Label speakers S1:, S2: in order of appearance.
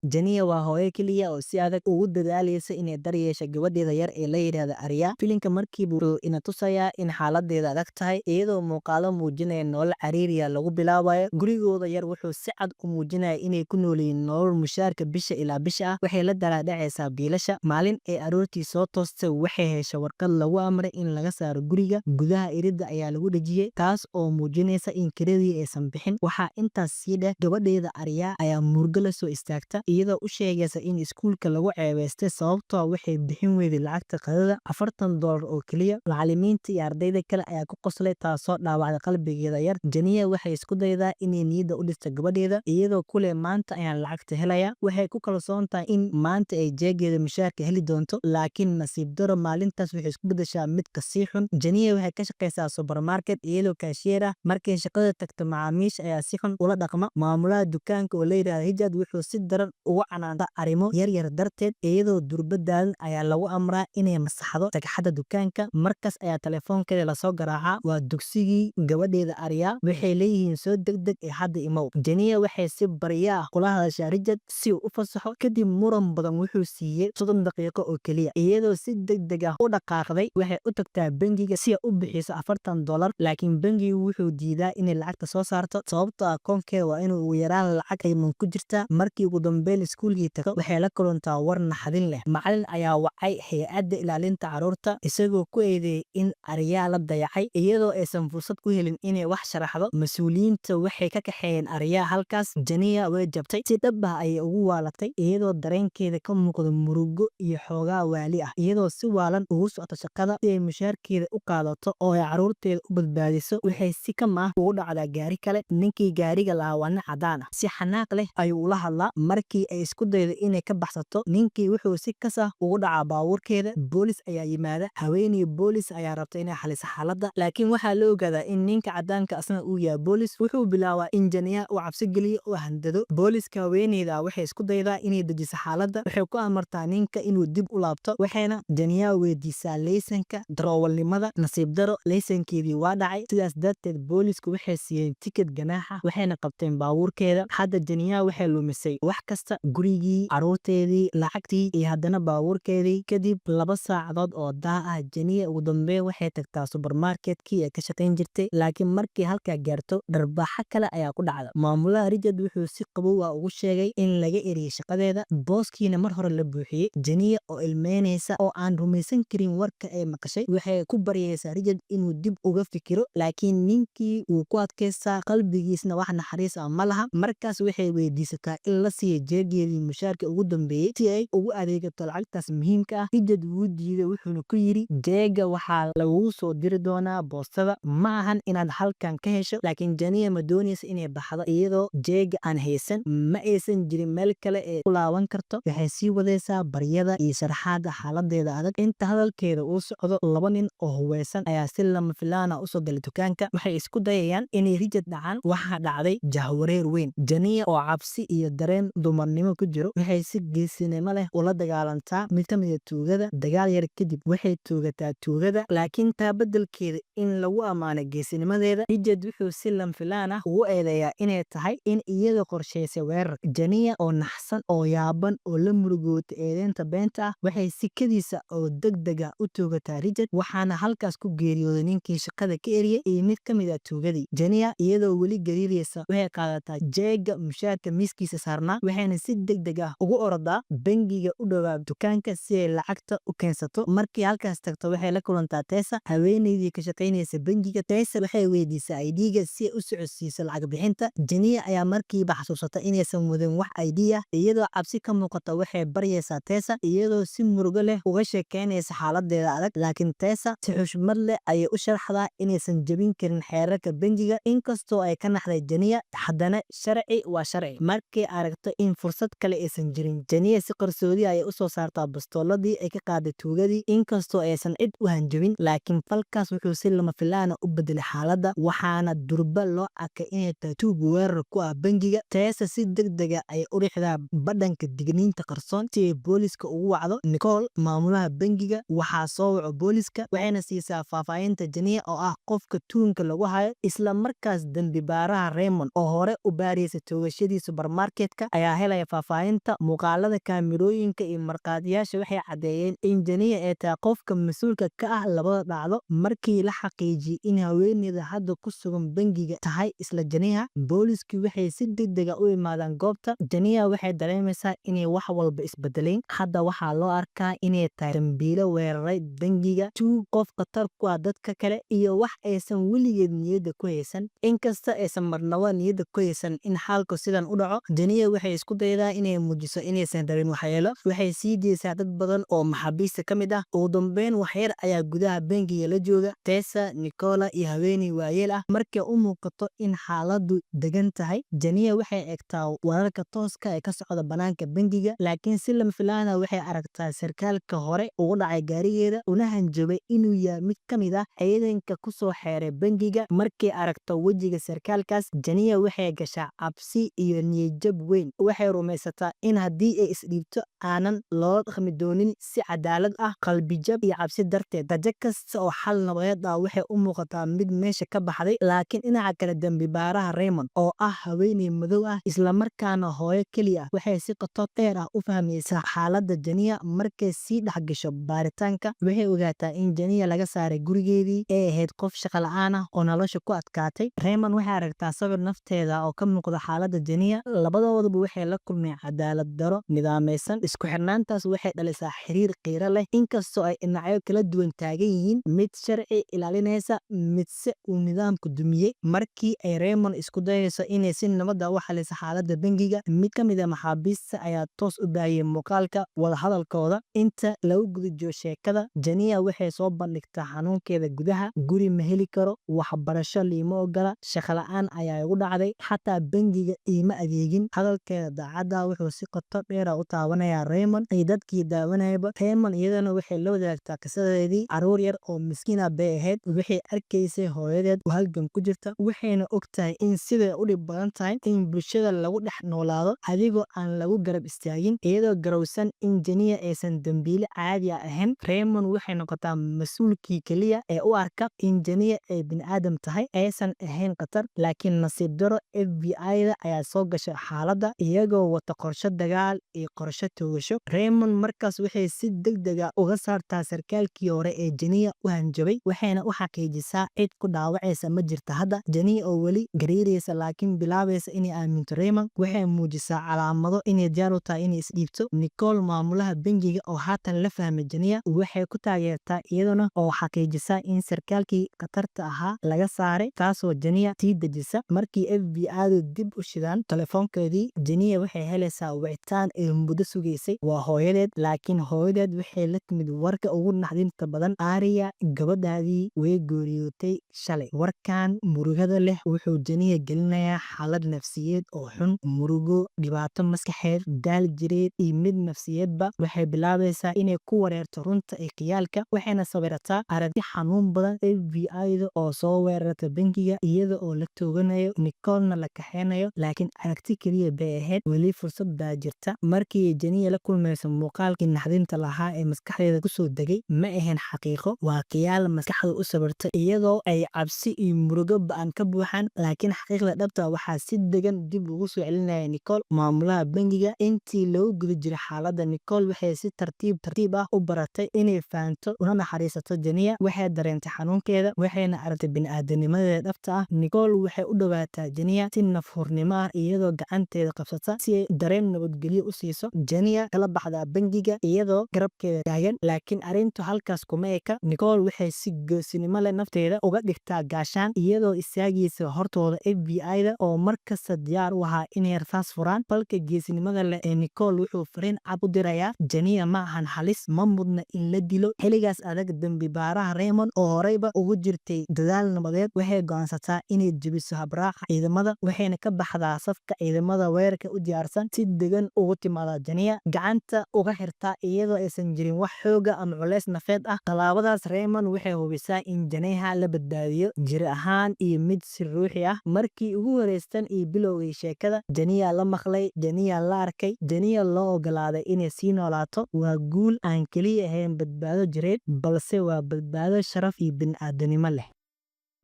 S1: Janiya waa hooyo keliya oo si adag ugu dadaalaysa inay daryeesho gabadheeda yar ee la yidhaahdo Arya. Filimka markiiba wuxuu ina tusayaa in xaaladeeda adag tahay, iyadoo muuqaalo muujinaya nolol cariiriya lagu bilaabayo. Gurigooda yar wuxuu si cad u muujinayaa inay ku nool yihiin nolol mushaarka bisha ilaa bisha ah. Waxay la dalaadhacaysaa biilasha. Maalin ay aroortii soo toostay, waxay heshay warqad lagu amray in laga saaro guriga. Gudaha iridda ayaa lagu dhejiyey, taas oo muujinaysa in kiradii aysan bixin. Waxaa intaas sii dheer, gabadheeda Arya ayaa murugo la soo istaagta, iyadoo u sheegaysa in iskuulka lagu ceebaystay sababtoo waxay bixin weyday lacagta qadada $40 oo keliya. Macallimiinta iyo ardayda kale ayaa ku qoslay, taasoo dhaawacday qalbigeeda yar. Janiya waxay isku daydaa inay niyadda u dhisto gabadheeda, iyadoo ku leh maanta ayaan lacagta helaya. Waxay ku kalsoon tahay in maanta ay jeegeeda mushaarka heli doonto, laakiin nasiib daro maalintaas waxay isku beddeshaa mid ka sii xun. Janiya waxay ka shaqaysaa supermarket iyadoo kaashiyeer ah. Markay shaqada tagto, macaamiisha ayaa si xun ula dhaqma. Maamulaha dukaanka oo la yidhaahdo Hijad wuxuu si daran uga canaanta arrimo yaryar darteed, iyadoo durbadaadan ayaa lagu amraa inay masaxdo sagxadda dukaanka. Markaas ayaa telefoonkeeda lasoo garaacaa. Waa dugsigii gabadheeda Arya. Waxay leeyihiin soo degdeg ee hadda imow. Janiya waxay si barya ah kula hadashaa Hijad si uu u fasaxo. Kadib muran badan wuxuu siiyey 30 daqiiqo oo keliya. Iyadoo si degdeg ah u dhaqaaqday, waxay u tagtaa bangiga si ay u bixiso $40, laakiin bangigu wuxuu diidaa inay lacagta soo saarto sababtoo ah akoonkeeda waa inuu ugu yaraan lacag ayman ku jirtaa. Markii ugu dambeyn iskuulkii tago, waxay la kulantaa war naxdin leh. Macallin ayaa wacay hay'adda ilaalinta carruurta, isagoo ku eedeeyay in Arya la dayacay, iyadoo aysan fursad u helin inay wax sharaxdo. Mas'uuliyiinta waxay ka kaxeeyeen Arya halkaas. Janiya way jabtay, si dhab ah ayay ugu waalatay, iyadoo dareenkeeda ka muuqdo murugo iyo xoogaa waali ah. Iyadoo si waalan ugu socota shaqada si ay mushaarkeeda u qaadato oo ay carruurteeda u badbaadiso, waxay si kama ah ugu dhacdaa gaari kale. Ninkii gaariga lahaa waa nin caddaan ah. Si xanaaq leh ayuu ula hadlaa. Markii ay isku daydo inay ka baxsato, ninkii wuxuu si kas ah ugu dhacaa baabuurkeeda. Boolis ayaa yimaada. Haweeney boolis ayaa rabta inay xaliso xaaladda, laakiin waxaa la ogaadaa in ninka caddaanka asna uu yahay boolis. Wuxuu bilaabaa in Janiya uu cabsi geliyo oo handado. Booliska haweeneyda waxay isku daydaa inay dejiso xaaladda. Waxay ku amartaa ninka inuu dib u laabto, waxayna Janiya weydiisaa laysanka darawalnimada. Nasiib daro, laysankeedii waa dhacay. Sidaas darteed, boolisku waxay siiyeen tikid ganaax ah, waxayna qabteen baabuurkeeda. Hadda Janiya waxay lumisay wax kasta: gurigii, carruurteedii, lacagtii iyo haddana baabuurkeedii. Kadib 2 saacadood oo daa ah, Janiya ugu dambeyn waxay tagtaa supermarketkii ay ka shaqayn jirtay, laakiin markii halkaa gaarto, dharbaaxo kale ayaa ku dhacda. Maamulaha Hijad wuxuu si qabow ah ugu sheegay in laga eriyay shaqadeeda, booskiina mar hore la buuxiyey. Janiya oo ilmeynaysa oo aan rumaysan karin warka ay maqashay, waxay ku baryaysaa Hijad inuu dib uga fikiro, laakiin ninkii wuu ku adkaystaa, qalbigiisna wax naxariis ah ma laha. Markaas waxay weydiisataa in la siiyo jeegeedii mushaarka ugu dambeeyey si ay ugu adeegato lacagtaas muhiimka ah. Hijad wuu diiday, wuxuuna ku yidhi, jeega waxaa lagugu soo diri doonaa boostada, ma ahan inaad halkan ka hesho. Laakiin Janiya ma doonaysa inay baxdo iyadoo jeega aan haysan. Ma aysan jirin meel kale ee u laaban karto. Waxay sii wadaysaa baryada iyo sharaxaadda xaaladeeda adag. Inta hadalkeeda uu socdo, 2 nin oo hubeysan ayaa si lama filaan ah u soo galay dukaanka. Waxay isku dayayaan inay Hijad dhacaan. Waxaa dhacday jahwareer weyn. Janiya oo cabsi iyo dareen dumarnimo ku jiro, waxay si geesinimo leh ula dagaalantaa mid ka mid ah tuugada. Dagaal yar kadib, waxay toogataa tuugada, laakiin taa beddelkeeda in lagu ammaano geesinimadeeda, Hijad wuxuu si lama filaan ah ugu eedeeyaa inay tahay in iyada qorshaysay weerar. Janiya oo naxsan oo yaaban oo la murugootay eedeynta beenta ah, waxay si kadiisa oo degdeg ah u toogataa Hijad, waxaana halkaas ku geeriyooday ninkii shaqada ka eriyay iyo mid ka mid ah tuugadii. Janiya iyadoo weli gariiraysa, waxay qaadataa jeega mushaarka miiskiisa saarnaa, waxayna si degdeg ah ugu ordaa bangiga u dhowaa dukaanka si ay lacagta u keensato. Markii halkaas tagto, waxay la kulantaa Tessa, haweeneydii ka shaqaynaysa bangiga. Tessa waxay weydiisaa ID-ga si ay u socodsiiso lacag bixinta. Janiya ayaa markiiba xasuusata inaysan wadin wax ID ah. Iyadoo cabsi ka muuqata, waxay baryaysaa Tessa, iyadoo si murugo leh uga sheekeynaysa xaaladeeda adag. Laakiin Tessa si xushmad leh ayay u sharaxdaa inaysan jebin karin xeerarka bangiga. Inkastoo ay ka naxday Janiya, haddana sharci waa sharci. Markay aragto in fursad kale aysan jirin, Janiya si qarsoodi ayay u soo saartaa bastooladii ay ka qaaday tuugadii. Inkastoo aysan cid u hanjabin, laakiin falkaas wuxuu si lama filaan ah u bedelay xaaladda, waxaana durba loo arkay inay tahay tuug weerar ku ah bangiga. Tessa si degdeg ah ayay u riixdaa badhanka digniinta qarsoon si ay booliska ugu wacdo Nicole, maamulaha bangiga. Waxaa soo waco booliska, waxayna siisaa faahfaahinta Janiya oo ah qofka tuunka lagu hayo. Isla markaas, dambi baaraha Raymond oo hore u baaraysa toogashadii supermarketka ayaa helaya helaya faahfaahinta muuqaalada kaamirooyinka iyo markhaatiyaasha waxay caddeeyeen in Janiya ay tahay qofka mas'uulka ka ah labada dhacdo. Markii la xaqiijiyey in haweeneyda hadda ku sugan bangiga tahay isla Janiya, booliiskii waxay si degdeg ah u imaadeen goobta. Janiya waxay dareemaysaa inay wax walba isbedeleen. Hadda waxaa loo arkaa inay tahay dambiile weeraray bangiga, tuug, qof khatar ku ah dadka kale, iyo wax aysan weligeed niyadda ku haysan. Inkasta aysan marnaba niyadda ku haysan in xaalku sidan u dhaco, Janiya waxay isku daydaa inay muujiso inaysan rabin waxyeelo. Waxay sii deysaa dad badan oo maxaabiista ka mid ah. Ugu dambeyn, wax yar ayaa gudaha bangiga la jooga Tessa, Nicola iyo haweeney waayeel ah. Markay u muuqato in xaaladdu degan tahay, Janiya waxay eegtaa wararka tooska ee ka socda banaanka bangiga, laakiin si lama filaan ah waxay aragtaa sarkaalka hore ugu dhacay gaarigeeda una hanjabay inuu yahay mid ka mid ah ciidanka ku soo xeeray bangiga. Markay aragto wejiga sarkaalkaas, Janiya waxay gashaa cabsi iyo niyad-jab weyn. Waxay rumaysataa in haddii ay isdhiibto aanan loola dhaqmi doonin si cadaalad ah. Qalbi-jab iyo cabsi darteed, rajo kasta oo xal nabadeed ah waxay u muuqataa mid meesha ka baxday. Laakiin dhinaca kale, dambi-baaraha Raymond, oo ah haweeney madow ah isla markaana hooyo keliya ah, waxay si qoto dheer ah u fahmaysaa xaaladda Janiya. Markay sii dhex gasho baaritaanka, waxay ogaataa in Janiya laga saaray gurigeedii, ay ahayd qof shaqo la'aan ah oo nolosha ku adkaatay. Raymond waxay aragtaa sawir nafteeda oo ka muuqda xaaladda Janiya. Labadooduba waxay la kulmeen cadaalad darro nidaamaysan. Isku xirnaantaas waxay dhalisaa xiriir qiiro leh, inkastoo ay dhinacyo kala duwan taagan yihiin, mid sharci ilaalinaysa, midse uu nidaamku dumiyey. Markii ay Raymond isku dayayso inay si nabad ah u xalliso xaaladda bangiga, mid ka mid ah maxaabiista ayaa toos u baahiyey muuqaalka wadahadalkooda. Inta lagu guda jiro sheekada, Janiya waxay soo bandhigtaa xanuunkeeda gudaha. Guri ma heli karo, waxbarasho liima ogola, shaqo la'aan ayaa igu dhacday, xataa bangiga iima adeegin. Hadalkeeda daacadda wuxuu si qoto dheer u taabanayaa Raymond iyo dadkii daawanayaba. Raymond iyadana waxay la wadaagtaa qisadeedii. Carruur yar oo miskiin ah bay ahayd, waxay arkaysay hooyadeed oo halgan ku jirta, waxayna ogtahay in siday u dhib badan tahay in bulshada lagu dhex noolaado adigoo aan lagu garab istaagin. Iyadoo garowsan in Janiya aysan dambiile caadi ah ahayn, Raymond waxay noqotaa mas'uulkii keliya ee u arka in Janiya ay bini'aadam tahay, aysan ahayn khatar. Laakiin nasiib darro, FBI-da ayaa soo gashay xaaladda, iyagoo wata qorshe dagaal iyo qorshe toogasho. Raymond markaas waxay si degdeg ah uga saartaa sarkaalkii hore ee Janiya u hanjabay, waxayna u xaqiijisaa cid ku dhaawacaysa ma jirta hadda. Janiya oo weli gariiraysa laakiin bilaabaysa inay aaminto Raymond, waxay muujisaa calaamado inay diyaar u tahay inay isdhiibto. Nicole, maamulaha bangiga oo haatan la fahmay Janiya, waxay ku taageertaa iyaduna oo xaqiijisa in sarkaalkii khatarta ahaa laga saaray, taasoo Janiya sii dejisa. Markii FBI-du dib u shidaan telefoonkeedii, Janiya waxay helaysaa wicitaan ay muddo sugaysay. Waa hooyadeed, laakiin hooyadeed waxay la timid warka ugu naxdinta badan: Arya, gabadhaadii way geeriyootay shalay. Warkan murugada leh wuxuu Janiya gelinayaa xaalad nafsiyeed oo xun. Murugo, dhibaato maskaxeed, daal jireed iyo mid nafsiyeedba. Waxay bilaabaysaa inay ku wareerto runta iyo khiyaalka, waxayna sawirataa aragti xanuun badan: FBI-da oo soo weerarta bangiga iyada oo la tooganayo, Nicolena la kaxeynayo. Laakiin aragti keliya bay ahayd, weli fursad baa jirta. Markii Janiya la kulmayso muuqaalkii naxdinta lahaa ee maskaxdeeda ku soo degay, ma ahayn xaqiiqo, waa khiyaal maskaxda u sawirtay iyadoo ay cabsi iyo murugo ba'an ka buuxaan. Laakiin xaqiiqda dhabta waxaa si degan dib ugu soo celinaya Nicole, maamulaha bangiga. Intii lagu guda jiray xaaladda, Nicole waxay si tartiib ah u baratay inay fahanto una naxariisato Janiya. Waxay dareentay xanuunkeeda, waxayna aragtay bini'aadamnimadeeda dhabta ah. Nicole waxay u dhawaataa Janiya si nafhurnimo ah, iyadoo gacanteeda qabsata si ay dareen nabadgelyo u siiso. Janiya kala baxdaa bangiga iyadoo garabkeeda taagan, laakiin arrintu halkaas kuma eka. Nicole waxay si geesinimo leh nafteeda uga dhigtaa gaashaan, iyadoo istaagaysa hortooda FBI-da oo markasta diyaar u ahaa inay rasaas furaan. Falka geesinimada leh ee Nicole wuxuu fariin cad u dirayaa: Janiya ma ahan halis, ma mudna in la dilo. Xilligaas adag, dambi-baaraha Raymond oo horeyba ugu jirtay dadaal nabadeed, waxay go'aansataa inay jebiso habraaca ciidamada, waxayna ka baxdaa safka ciidamada weerarka u diyaarsan. Si degan ugu timaada Janiya, gacanta uga xirtaa iyadoo aysan jirin wax xooga ama culays nafeed ah. Tallaabadaas Raymond waxay hubisaa in Janiya la badbaadiyo jir ahaan iyo mid si ruuxi ah. Markii ugu horeystan iyo bilowgii sheekada, Janiya la maqlay, Janiya la arkay, Janiya loo ogolaaday inay sii noolaato. Waa guul aan keliya ahayn badbaado jireed, balse waa badbaado sharaf iyo bini'aadanimo leh.